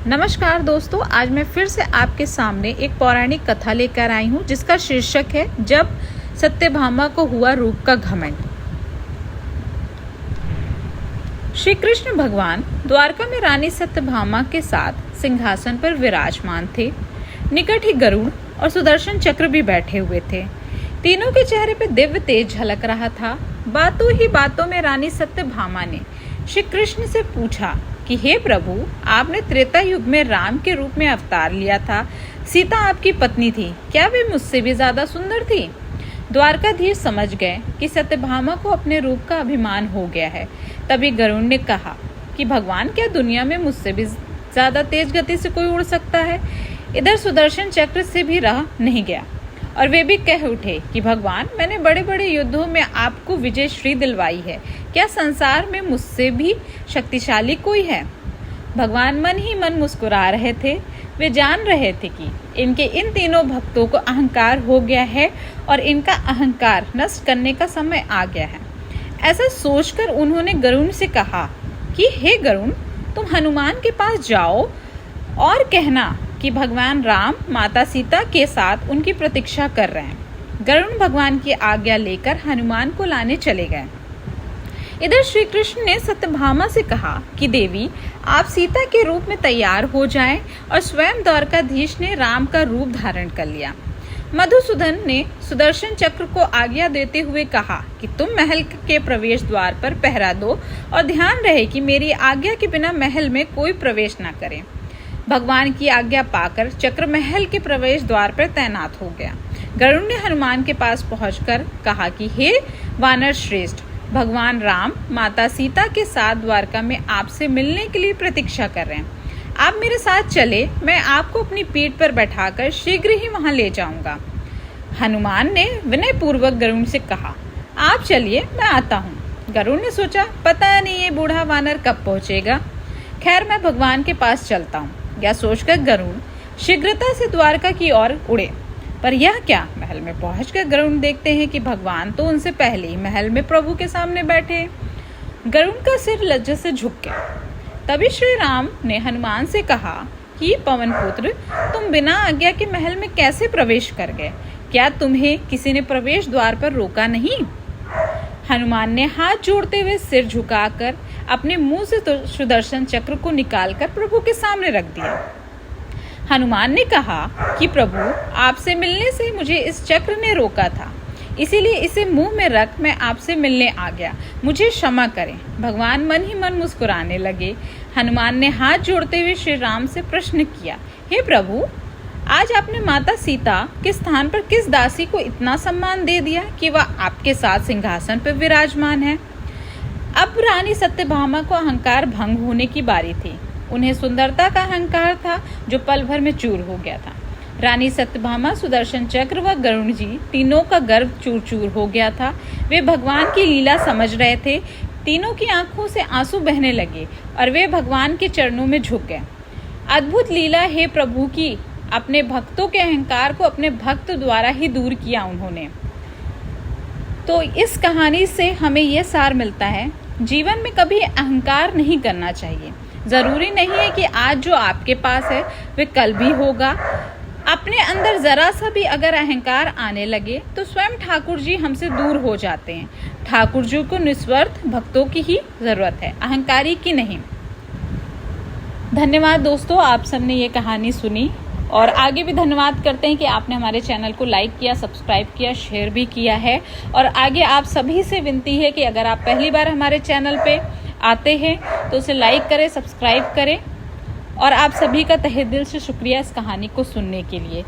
नमस्कार दोस्तों, आज मैं फिर से आपके सामने एक पौराणिक कथा लेकर आई हूँ जिसका शीर्षक है जब सत्यभामा को हुआ रूप का घमंड। श्री कृष्ण भगवान द्वारका में रानी सत्यभामा के साथ सिंहासन पर विराजमान थे। निकट ही गरुड़ और सुदर्शन चक्र भी बैठे हुए थे। तीनों के चेहरे पर दिव्य तेज झलक रहा था। बातों ही बातों में रानी सत्यभामा ने श्री कृष्ण से पूछा कि हे प्रभु, आपने त्रेता युग में राम के रूप में अवतार लिया था। सीता आपकी पत्नी थी, क्या वे मुझसे भी ज्यादा सुंदर थी? द्वारकाधीश समझ गए कि सत्यभामा को अपने रूप का अभिमान हो गया है। तभी गरुड़ ने कहा कि भगवान, क्या दुनिया में मुझसे भी ज्यादा तेज गति से कोई उड़ सकता है? इधर सुदर्शन चक्र से भी रह नहीं गया और वे भी कह उठे कि भगवान, मैंने बड़े बड़े युद्धों में आपको विजय श्री दिलवाई है, क्या संसार में मुझसे भी शक्तिशाली कोई है? भगवान मन ही मन मुस्कुरा रहे थे। वे जान रहे थे कि इनके इन तीनों भक्तों को अहंकार हो गया है और इनका अहंकार नष्ट करने का समय आ गया है। ऐसा सोचकर उन्होंने गरुड़ से कहा कि हे गरुड़, तुम हनुमान के पास जाओ और कहना कि भगवान राम माता सीता के साथ उनकी प्रतीक्षा कर रहे हैं। गरुड़ भगवान की आज्ञा लेकर हनुमान को लाने चले गए। इधर श्री कृष्ण ने सत्यभामा से कहा कि देवी, आप सीता के रूप में तैयार हो जाएं, और स्वयं द्वारकाधीश ने राम का रूप धारण कर लिया। मधुसूदन ने सुदर्शन चक्र को आज्ञा देते हुए कहा कि तुम महल के प्रवेश द्वार पर पहरा दो और ध्यान रहे कि मेरी आज्ञा के बिना महल में कोई प्रवेश न करे। भगवान की आज्ञा पाकर चक्र महल के प्रवेश द्वार पर तैनात हो गया। गरुड़ ने हनुमान के पास पहुंचकर कहा कि हे वानर श्रेष्ठ, भगवान राम माता सीता के साथ द्वारका में आपसे मिलने के लिए प्रतीक्षा कर रहे हैं। आप मेरे साथ चले, मैं आपको अपनी पीठ पर बैठाकर शीघ्र ही वहां ले जाऊंगा। हनुमान ने विनय पूर्वक गरुड़ से कहा, आप चलिए, मैं आता हूँ। गरुड़ ने सोचा, पता नहीं ये बूढ़ा वानर कब पहुंचेगा। खैर, मैं भगवान के पास चलता हूँ। यह सोचकर गरुड़ शीघ्रता से द्वारका की ओर उड़े। पर यह क्या, महल में पहुंचकर गरुड़ देखते हैं कि भगवान तो उनसे पहले ही महल में प्रभु के सामने बैठे। गरुड़ का सिर लज्जा से झुक गया। तभी श्री राम ने हनुमान से कहा कि पवन पुत्र, तुम बिना आज्ञा के महल में कैसे प्रवेश कर गए? क्या तुम्हें किसी ने प्रवेश द्वार पर रोका नहीं? हनुमान ने हाथ जोड़ते हुए सिर झुकाकर अपने मुंह से सुदर्शन चक्र को निकालकर प्रभु के सामने रख दिया। हनुमान ने कहा कि प्रभु, आपसे मिलने से मुझे इस चक्र ने रोका था, इसीलिए इसे मुंह में रख मैं आपसे मिलने आ गया, मुझे क्षमा करें। भगवान मन ही मन मुस्कुराने लगे। हनुमान ने हाथ जोड़ते हुए श्री राम से प्रश्न किया, हे प्रभु, आज आपने माता सीता के स्थान पर किस दासी को इतना सम्मान दे दिया कि वह आपके साथ सिंहासन पर विराजमान है? अब रानी सत्यभामा को अहंकार भंग होने की बारी थी। उन्हें सुंदरता का अहंकार था जो पल भर में चूर हो गया था। रानी सत्यभामा, सुदर्शन चक्र व गरुड़ जी तीनों का गर्व चूर चूर हो गया था। वे भगवान की लीला समझ रहे थे। तीनों की आंखों से आंसू बहने लगे और वे भगवान के चरणों में झुक गए। अद्भुत लीला है प्रभु की। अपने भक्तों के अहंकार को अपने भक्त द्वारा ही दूर किया उन्होंने। तो इस कहानी से हमें यह सार मिलता है, जीवन में कभी अहंकार नहीं करना चाहिए। जरूरी नहीं है कि आज जो आपके पास है वे कल भी होगा। अपने अंदर जरा सा भी अगर अहंकार आने लगे तो स्वयं ठाकुर जी हमसे दूर हो जाते हैं। ठाकुर जी को निस्वार्थ भक्तों की ही जरूरत है, अहंकारी की नहीं। धन्यवाद दोस्तों, आप सबने ये कहानी सुनी और आगे भी धन्यवाद करते हैं कि आपने हमारे चैनल को लाइक किया, सब्सक्राइब किया, शेयर भी किया है। और आगे आप सभी से विनती है कि अगर आप पहली बार हमारे चैनल पे आते हैं तो उसे लाइक करें, सब्सक्राइब करें। और आप सभी का तहे दिल से शुक्रिया इस कहानी को सुनने के लिए।